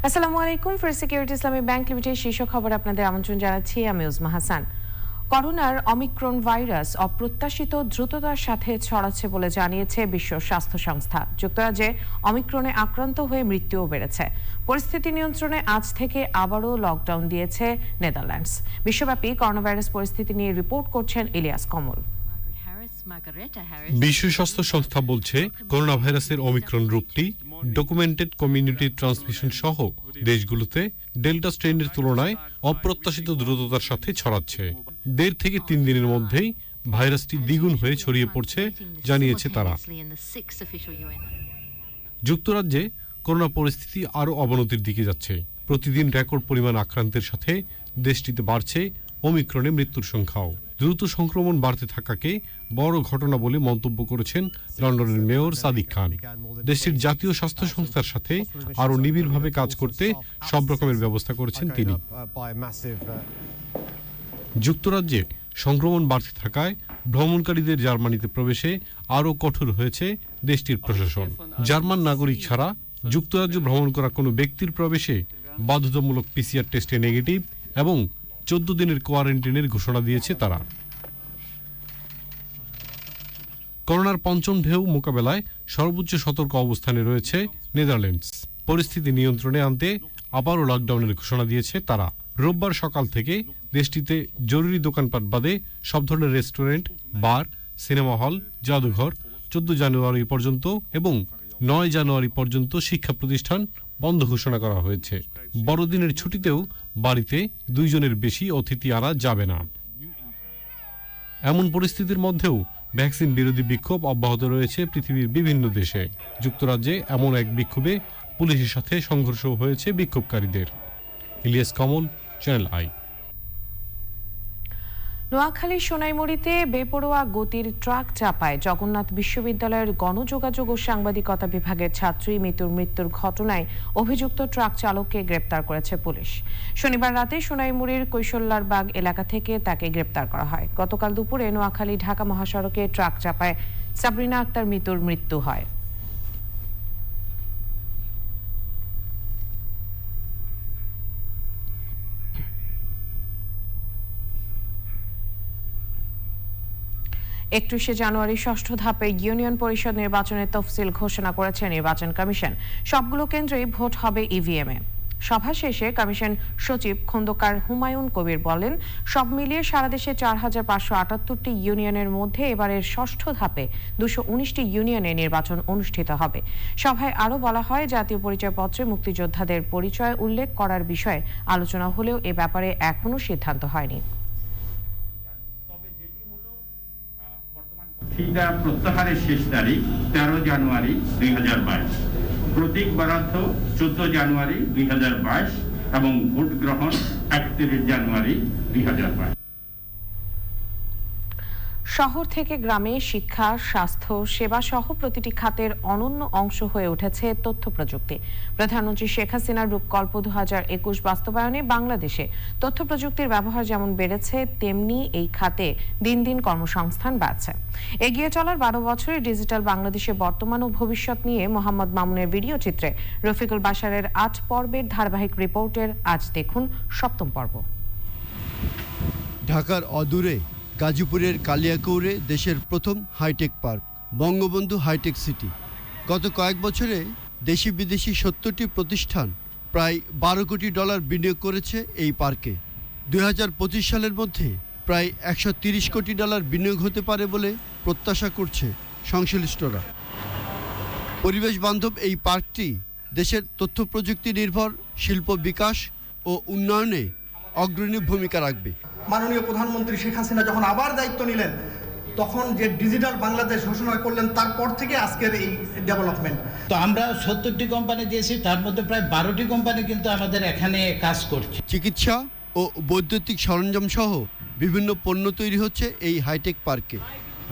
আসসালামু আলাইকুম। First security ইসলামী bank limited শীর্ষ খবর আপনাদের আমন্ত্রণ জানাচ্ছি। আমি উজমা হাসান। করোনার অমিক্রন ভাইরাস অপ্রত্যাশিত দ্রুততার সাথে ছড়াচ্ছে বলে জানিয়েছে বিশ্ব স্বাস্থ্য সংস্থা। যুক্তরাজ্যে অমিক্রনে আক্রান্ত হয়ে মৃত্যুও বেড়েছে। পরিস্থিতি নিয়ন্ত্রণে আজ থেকে আবারও লকডাউন দিয়েছে নেদারল্যান্ডস। বিশ্বব্যাপী করোনা ভাইরাস পরিস্থিতি নিয়ে রিপোর্ট করছেন ইলিয়াস কমল। বিশ্ব স্বাস্থ্য সংস্থা বলছে করোনা ভাইরাসের অমিক্রন রূপটি ডকুমেন্টেড কমিউনিটি ট্রান্সমিশন সহ দেশগুলোতে ডেল্টা স্ট্রেনের তুলনায় অপ্রত্যাশিত দ্রুততার সাথে ছড়াচ্ছে। 1.5 থেকে 3 দিনের মধ্যেই ভাইরাসটি দ্বিগুণ হয়ে ছড়িয়ে পড়ছে জানিয়েছে তারা। যুক্তরাজ্যে করোনা পরিস্থিতি আরও অবনতির দিকে যাচ্ছে। প্রতিদিন রেকর্ড পরিমাণ আক্রান্তের সাথে দেশটিতে বাড়ছে ওমিক্রনে মৃত্যুর সংখ্যাও। দ্রুত সংক্রমণ বাড়তে থাকাকে বড় ঘটনা বলে মন্তব্য করেছেন লন্ডনের মেয়র সাদিক খান। দেশটির জাতীয় স্বাস্থ্য সংস্থার সাথে আরও নিবিড়ভাবে কাজ করতে সব রকমের ব্যবস্থা করেছেন তিনি। যুক্তরাজ্যে সংক্রমণ বাড়তে থাকায় ভ্রমণকারীদের জার্মানিতে প্রবেশে আরও কঠোর হয়েছে দেশটির প্রশাসন। জার্মান নাগরিক ছাড়া যুক্তরাজ্য ভ্রমণ করা কোনো ব্যক্তির প্রবেশে বাধ্যতামূলক পিসিআর টেস্টে নেগেটিভ এবং 14 দিনের কোয়ারেন্টাইনের ঘোষণা দিয়েছে তারা। করোনার পঞ্চম ঢেউ মোকাবেলায় সর্বোচ্চ সতর্ক অবস্থানে রয়েছে নেদারল্যান্ডস। পরিস্থিতি নিয়ন্ত্রণে আনতে আবারও লকডাউনের ঘোষণা দিয়েছে তারা। রোববার সকাল থেকে দেশটিতে জরুরি দোকানপাট বাদে সব ধরনের রেস্টুরেন্ট, বার, সিনেমা হল, জাদুঘর 14 জানুয়ারি পর্যন্ত এবং 9 জানুয়ারি পর্যন্ত শিক্ষা প্রতিষ্ঠান বন্ধ ঘোষণা করা হয়েছে। বড়দিনের ছুটিতেও বাড়িতে 2 জনের বেশি অতিথি আনা যাবে না। এমন পরিস্থিতির মধ্যেও ভ্যাকসিন বিরোধী বিক্ষোভ অব্যাহত রয়েছে পৃথিবীর বিভিন্ন দেশে। যুক্তরাজ্যে এমন এক বিক্ষোভে পুলিশের সাথে সংঘর্ষ হয়েছে বিক্ষোভকারীদের। ইলিয়াস কমল, চ্যানেল আই। নোয়াখালীর সোনাইমুড়িতে বেপরোয়া গতির ট্রাক চাপায় জগন্নাথ বিশ্ববিদ্যালয়ের গণযোগাযোগ ও সাংবাদিকতা বিভাগের ছাত্রী মৃত্যুর ঘটনায় অভিযুক্ত ট্রাক চালককে গ্রেপ্তার করেছে পুলিশ। শনিবার রাতে সোনাইমুড়ির কৈশল্যারবাগ এলাকা থেকে তাকে গ্রেপ্তার করা হয়। গতকাল দুপুরে নোয়াখালী ঢাকা মহাসড়কে ট্রাক চাপায় সাবরিনা আক্তার মৃত্যু হয়। জানুয়ারি 6ষ্ঠ ধাপের ইউনিয়ন পরিষদ নির্বাচনের তফসিল ঘোষণা করেছে নির্বাচন কমিশন। সবগুলো কেন্দ্রেই ভোট হবে ইভিএমে। সভা শেষে কমিশন সচিব খন্দকার হুমায়ুন কবির বলেন, সব মিলিয়ে সারা দেশে 4578টি ইউনিয়নের মধ্যে এবারের 6ষ্ঠ ধাপে 219টি ইউনিয়নে নির্বাচন অনুষ্ঠিত হবে। সভায় আরও বলা হয়, জাতীয় পরিচয়পত্রে মুক্তিযোদ্ধাদের পরিচয় উল্লেখ করার বিষয়ে আলোচনা হলেও এ ব্যাপারে এখনো সিদ্ধান্ত হয়নি। প্রত্যাহারের শেষ তারিখ 13 জানুয়ারি 2022, প্রতীক বরাদ্দ 14 জানুয়ারি 2022 এবং ভোট গ্রহণ 31 জানুয়ারি 2022। শহর থেকে গ্রামে শিক্ষা, স্বাস্থ্য সেবা সহ প্রতিটি খাতের অনন্য অংশ হয়ে উঠেছে তথ্য প্রযুক্তি। প্রধানমন্ত্রী শেখ হাসিনার রূপকল্প 2021 বাস্তবায়নে বাংলাদেশে তথ্য প্রযুক্তির ব্যবহার যেমন বেড়েছে, তেমনি এই খাতে দিন দিন কর্মসংস্থান বাড়ছে। এগিয়ে চলার 12 বছরের ডিজিটাল বাংলাদেশে বর্তমান ও ভবিষ্যৎ নিয়ে মোহাম্মদ মামুনের ভিডিও চিত্রে রফিকুল বাশারের 8 পর্বের ধারাবাহিক রিপোর্টের আজ দেখুন 7ম পর্ব। ঢাকার অদূরে গাজীপুরের কালিয়াকৈরে দেশের প্রথম high tech park, Bangabandhu high tech city. গত কয়েক বছরে দেশি বিদেশি 70টি প্রতিষ্ঠান প্রায় $12 কোটি বিনিয়োগ করেছে এই পার্কে। 2025 সালের মধ্যে প্রায় $130 কোটি বিনিয়োগ হতে পারে বলে প্রত্যাশা করছে সংশ্লিষ্টরা। পরিবেশ বান্ধব এই পার্কটি দেশের তথ্য প্রযুক্তি নির্ভর শিল্প বিকাশ ও উন্নয়নে অগ্রণী ভূমিকা রাখবে। মাননীয় প্রধানমন্ত্রী শেখ হাসিনা যখন আবার দায়িত্ব নিলেন, তখন যে ডিজিটাল বাংলাদেশ ঘোষণা করলেন, তারপর থেকে আজকের এই ডেভেলপমেন্ট। তো আমরা 70টি কোম্পানি দিয়েছি, তার মধ্যে প্রায় 12টি কোম্পানি কিন্তু আমাদের এখানে কাজ করছে। চিকিৎসা ও বৈদ্যুতিক সরঞ্জাম সহ বিভিন্ন পণ্য তৈরি হচ্ছে এই হাইটেক পার্কে।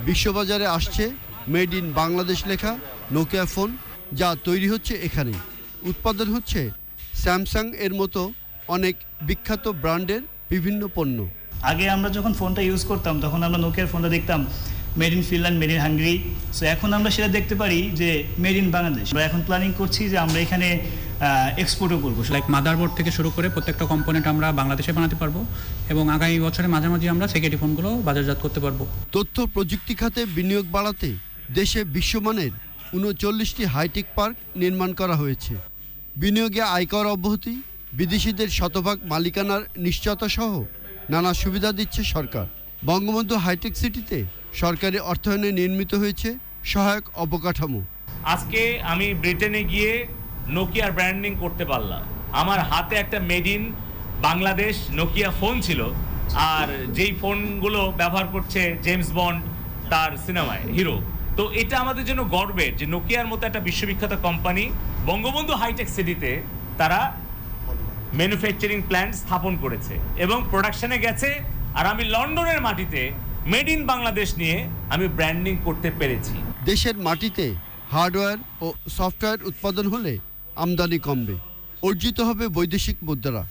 বিশ্ববাজারে আসছে মেড ইন বাংলাদেশ লেখা নোকিয়া ফোন, যা তৈরি হচ্ছে এখানে। উৎপাদন হচ্ছে স্যামসাং এর মতো অনেক বিখ্যাত ব্র্যান্ডের বিভিন্ন পণ্য। আগে আমরা যখন ফোনটা ইউজ করতাম তখন আমরা নোকিয়ার ফোনটা দেখতাম made in Finland, made in Hungary. So এখন আমরা সেটা দেখতে পারি যে মেড ইন বাংলাদেশ। আমরা এখন প্ল্যানিং করছি যে আমরা এখানে এক্সপোর্টও করবো। লাইক মাদারবোর্ড থেকে শুরু করে প্রত্যেকটা কম্পোনেন্ট আমরা বাংলাদেশে বানাতে পারবো এবং আগামী বছরের মাঝামাঝি আমরা সেকেন্ডি ফোনগুলো বাজারজাত করতে পারবো। তথ্য প্রযুক্তি খাতে বিনিয়োগ বাড়াতে দেশে বিশ্বমানের ৩৯টি হাইটেক পার্ক নির্মাণ করা হয়েছে। বিনিয়োগে আয়কর অব্যাহতি, বিদেশিদের শতভাগ মালিকানার নিশ্চয়তা সহ নানা সুবিধা দিচ্ছে সরকার। বঙ্গবন্ধু হাইটেক সিটিতে সরকারি অর্থায়নে নির্মিত হয়েছে সহায়ক অবকাঠামো। আজকে আমি ব্রিটেনে গিয়ে নোকিয়ার ব্র্যান্ডিং করতে পারলাম। আমার হাতে একটা made in Bangladesh Nokia phone ছিল, আর যেই ফোনগুলো ব্যবহার করছে জেমস বন্ড তার সিনেমায় হিরো। তো এটা আমাদের জন্য গর্বের যে নোকিয়ার মতো একটা বিশ্ববিখ্যাত কোম্পানি বঙ্গবন্ধু হাইটেক সিটিতে তারা ম্যানুফ্যাকচারিং প্ল্যান্ট স্থাপন করেছে এবং প্রোডাকশনে গেছে। আর আমি লন্ডনের মাটিতে মেড ইন বাংলাদেশ নিয়ে আমি ব্র্যান্ডিং করতে পেরেছি। দেশের মাটিতে হার্ডওয়্যার ও সফটওয়্যার উৎপাদন হলে আমদানি কমবে, অর্জিত হবে বৈদেশিক মুদ্রা।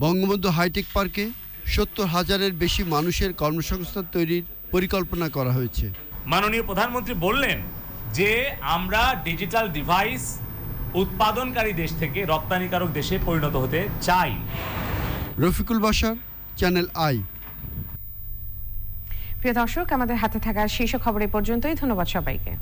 বঙ্গবন্ধু হাইটেক পার্কে ৭০,০০০-এর বেশি মানুষের কর্মসংস্থান তৈরির পরিকল্পনা করা হয়েছে। মাননীয় প্রধানমন্ত্রী বললেন যে আমরা ডিজিটাল ডিভাইস উৎপাদনকারী দেশ থেকে রপ্তানিকারক দেশে পরিণত হতে চাই। Rafiqul Bashar, channel I. প্রিয় দর্শক, আমাদের হাতে থাকা শীর্ষ খবর এ পর্যন্তই। ধন্যবাদ সবাইকে।